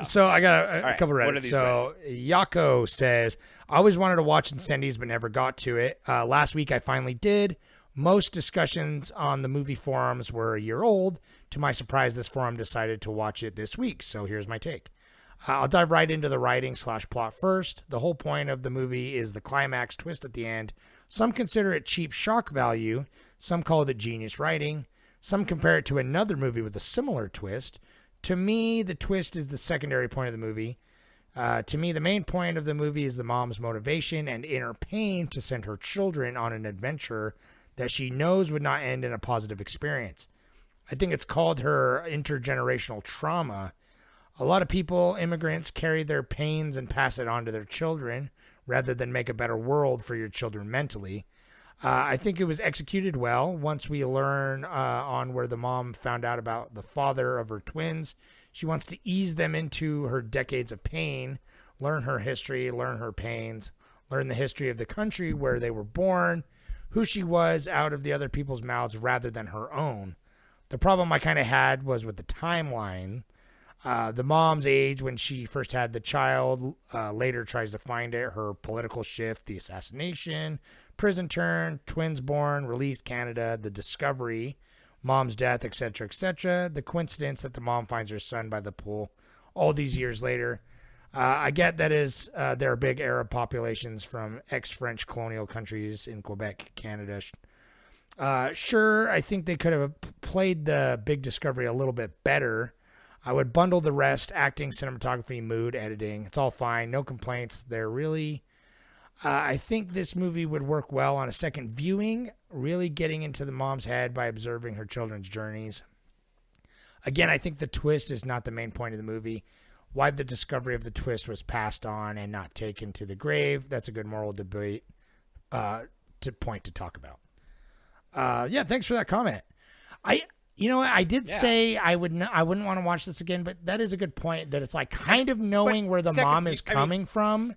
So I got a couple of Reddits. So Yako says, I always wanted to watch Incendies but never got to it. Last week I finally did. Most discussions on the movie forums were a year old. To my surprise, this forum decided to watch it this week, so here's my take. I'll dive right into the writing/plot first. The whole point of the movie is the climax twist at the end. Some consider it cheap shock value. Some call it genius writing. Some compare it to another movie with a similar twist. To me, the twist is the secondary point of the movie. To me, the main point of the movie is the mom's motivation and inner pain to send her children on an adventure that she knows would not end in a positive experience. I think it's called her intergenerational trauma. A lot of people, immigrants, carry their pains and pass it on to their children rather than make a better world for your children mentally. I think it was executed well. Once we learn on where the mom found out about the father of her twins, she wants to ease them into her decades of pain, learn her history, learn her pains, learn the history of the country where they were born, who she was out of the other people's mouths rather than her own. The problem I kind of had was with the timeline. The mom's age when she first had the child, later tries to find it, her political shift, the assassination, prison turn, twins born, released Canada, the discovery, mom's death, etc., etc. The coincidence that the mom finds her son by the pool all these years later. I get that there are big Arab populations from ex-French colonial countries in Quebec, Canada. Sure, I think they could have played the big discovery a little bit better. I would bundle the rest: acting, cinematography, mood, editing. It's all fine. No complaints. They're really... I think this movie would work well on a second viewing, really getting into the mom's head by observing her children's journeys. Again, I think the twist is not the main point of the movie. Why the discovery of the twist was passed on and not taken to the grave, that's a good moral debate to talk about. Yeah, thanks for that comment. I did say I wouldn't want to watch this again, but that is a good point, that it's like kind of knowing where the mom is coming from.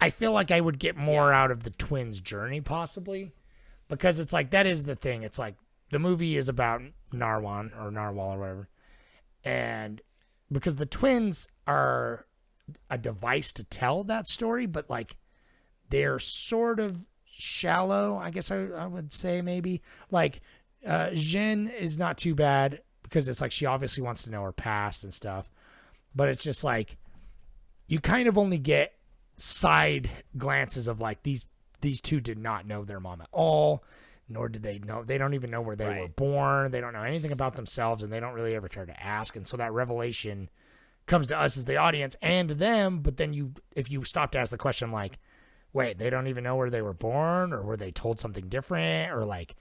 I feel like I would get more out of the twins' journey, possibly, because it's like, that is the thing. It's like the movie is about Narwhal or whatever, and because the twins are a device to tell that story, but like they're sort of shallow, I guess I would say, maybe. Like Jin is not too bad because it's like she obviously wants to know her past and stuff, but it's just like you kind of only get side glances of like these two did not know their mom at all, nor did they know. They don't even know where they were born. They don't know anything about themselves, and they don't really ever try to ask. And so that revelation comes to us as the audience and them. But then if you stop to ask the question, like, wait, they don't even know where they were born, or were they told something different, or like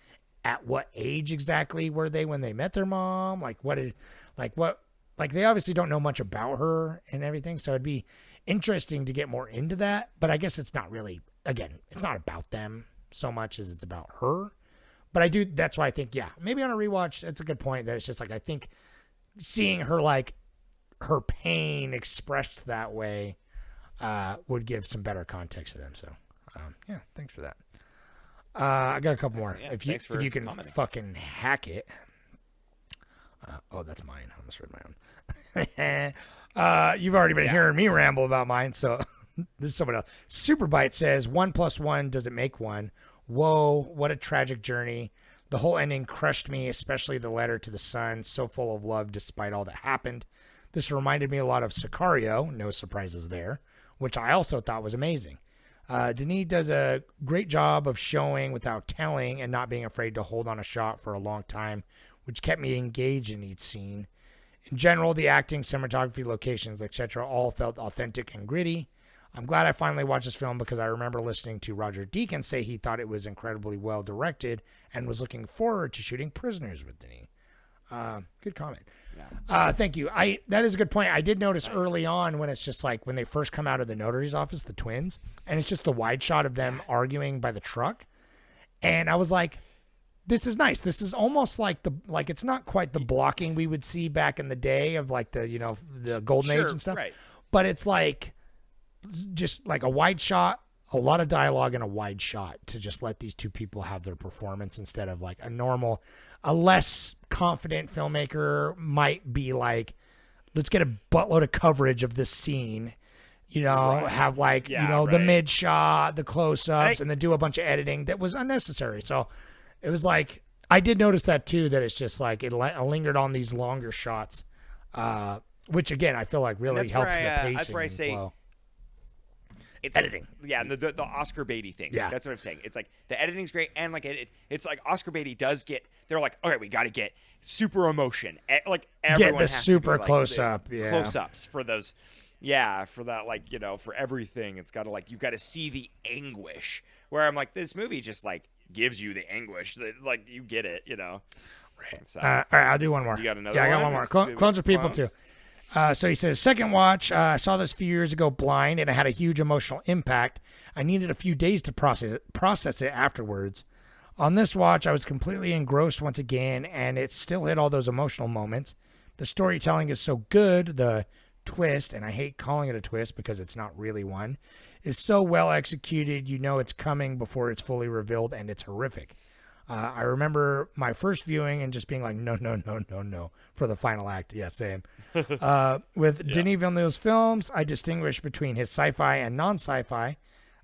at what age exactly were they when they met their mom? Like they obviously don't know much about her and everything. So it'd be interesting to get more into that, but I guess it's not really, again, it's not about them so much as it's about her. But that's why I think, maybe on a rewatch, it's a good point that it's just like, I think seeing her, like, her pain expressed that way would give some better context to them. So, thanks for that. I got a couple more. Yeah, if you can fucking hack it. That's mine. I almost read my own. You've already been hearing me ramble about mine, so this is someone else. Superbite says 1 + 1 doesn't make 1. Whoa, what a tragic journey. The whole ending crushed me, especially the letter to the son, so full of love despite all that happened. This reminded me a lot of Sicario, no surprises there, which I also thought was amazing. Denis does a great job of showing without telling and not being afraid to hold on a shot for a long time, which kept me engaged in each scene. In general, the acting, cinematography, locations, etc. all felt authentic and gritty. I'm glad I finally watched this film because I remember listening to Roger Deakins say he thought it was incredibly well directed and was looking forward to shooting Prisoners with Denis. Good comment. Thank you. That is a good point. I did notice early on when it's just like when they first come out of the notary's office, the twins, and it's just the wide shot of them arguing by the truck. And I was like, this is nice. This is almost like it's not quite the blocking we would see back in the day of like the golden age and stuff. Right. But it's like just like a wide shot, a lot of dialogue and a wide shot to just let these two people have their performance instead of like a less confident filmmaker might be like, let's get a buttload of coverage of this scene, have like, the mid shot, the close ups, and then do a bunch of editing that was unnecessary. So it was like, I did notice that too, that it's just like it lingered on these longer shots, which again, I feel like really helped the pacing. That's where I say, flow. It's editing. The Oscar Beatty thing. Yeah. That's what I'm saying. It's like the editing's great, and like it's like Oscar Beatty does get. They're like, all right, we got to get super emotion. Like everyone get the has super to do, like, close up, close ups for those. Yeah, for that, like for everything, it's got to like you've got to see the anguish. Where I'm like, this movie just like gives you the anguish. Like you get it, Right. So, all right, I'll do one more. You got another? Yeah, I got one more. Clones are people too. So he says, second watch, I saw this a few years ago blind, and it had a huge emotional impact. I needed a few days to process it afterwards. On this watch, I was completely engrossed once again, and it still hit all those emotional moments. The storytelling is so good, the twist, and I hate calling it a twist because it's not really one, is so well executed, it's coming before it's fully revealed, and it's horrific. I remember my first viewing and just being like, no, for the final act. Yeah, same. With Denis Villeneuve's films, I distinguish between his sci-fi and non-sci-fi.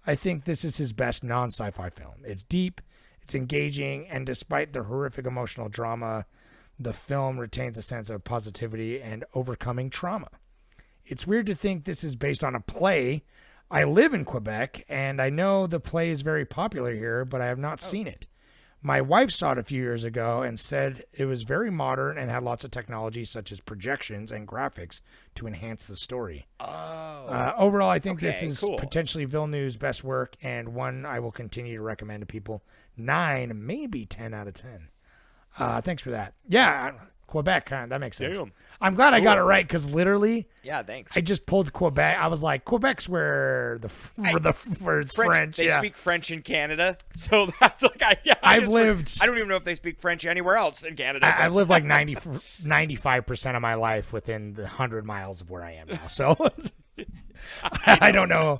I think this is his best non-sci-fi film. It's deep, It's engaging, and despite the horrific emotional drama, the film retains a sense of positivity and overcoming trauma. It's weird to think this is based on a play. I live in Quebec, and I know the play is very popular here, but I have not seen it. My wife saw it a few years ago and said it was very modern and had lots of technology such as projections and graphics to enhance the story. Overall, I think this is potentially Villeneuve's best work and one I will continue to recommend to people. 9, maybe 10 out of 10. Thanks for that. Yeah, Quebec, that makes sense. Damn. I'm glad I got it right because literally, Yeah, thanks. I just pulled Quebec. I was like, Quebec's where where it's French. They yeah. speak French in Canada, so that's like I've lived. I don't even know if they speak French anywhere else in Canada. I've lived like 95% of my life within the 100 miles of where I am now. So I don't know.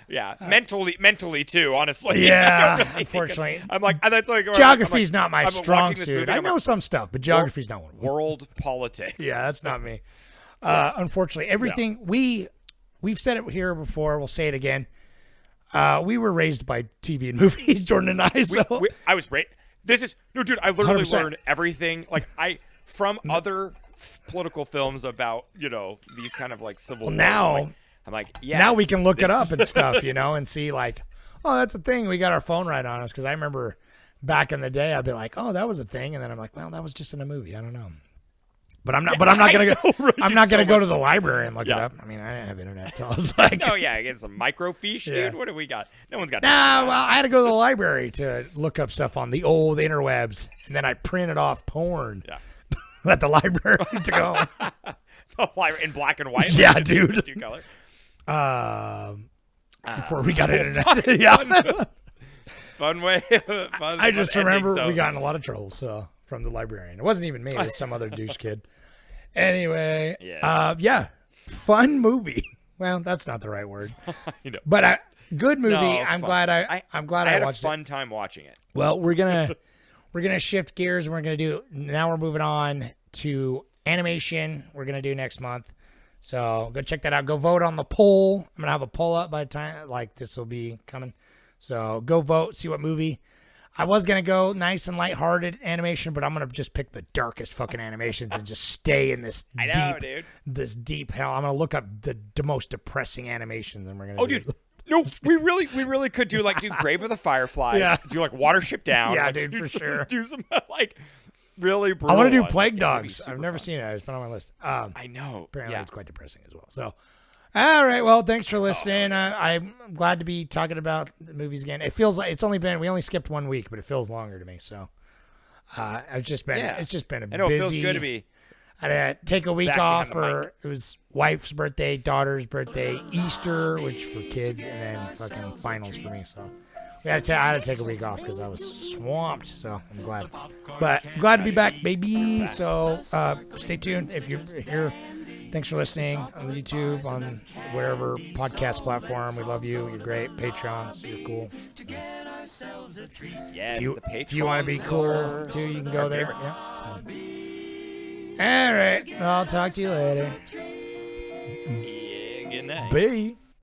Yeah, mentally too. Honestly, Yeah, I don't really unfortunately, think I'm like that's like geography's I'm like, not my I'm strong watching this suit. movie, I I'm know like, some stuff, but geography's not one of them. world politics. Yeah, that's not me. Unfortunately, everything we've said it here before. We'll say it again. We were raised by TV and movies, Jordan and I. So I was right. This is no, dude. I literally 100%. learned everything like from other political films about these kind of like civil. War. now. I'm like, yes, Now we can look it up and stuff, and see like, oh, that's a thing. We got our phone right on us because I remember back in the day, I'd be like, oh, that was a thing, and then I'm like, well, that was just in a movie. I don't know. But I'm not. But I'm not gonna go. Right? I'm not gonna go to the library and look it up. I mean, I didn't have internet, so I was like, oh yeah, get some microfiche, Yeah. dude. What do we got? No one's got. nah. Well, I had to go to the library to look up stuff on the old interwebs, and then I printed off porn at the library to go. In black and white. Yeah, like, dude. Two color. Before we got internet, yeah. Fun way. Fun. I just fun remember ending, we so. got in a lot of trouble from the librarian. It wasn't even me; it was some other douche kid. Anyway, Yeah. fun movie. Well, that's not the right word, You know. but good movie. No, I'm fun. glad I'm glad I I had a watched fun it. time watching it. Well, we're gonna shift gears and we're gonna do. Now we're moving on to animation. We're gonna do next month. So go check that out. Go vote on the poll. I'm gonna have a poll up by the time this will be coming. So go vote. See what movie. I was gonna go nice and lighthearted animation, but I'm gonna just pick the darkest fucking animations and just stay in this this deep hell. I'm gonna look up the most depressing animations and we're gonna. Oh, dude. No, we really could do Grave of the Fireflies. Yeah. Do Watership Down. Yeah, like, dude, do for some- sure. Do some really brutal I want to do ones. Plague Yeah, it'd be Dogs. super I've never fun. seen it. It's been on my list. I know. Apparently, Yeah. it's quite depressing as well. So, all right. Well, thanks for listening. I'm glad to be talking about the movies again. It feels like we only skipped 1 week, but it feels longer to me. So, it's just been a I know busy. it feels good to be. I had to take a week back off behind the for it was wife's birthday, daughter's birthday, Easter, which for kids, and then fucking finals for me. So. I had to take a week off because I was swamped, so I'm glad. But I'm glad to be back, baby. So stay tuned if you're here. Thanks for listening on YouTube, on wherever podcast platform. We love you. You're great. Patreons, you're cool. Yes, If you want to be cool too, you can go there. Yeah. So. All right. I'll talk to you later. Yeah, good night. Bye.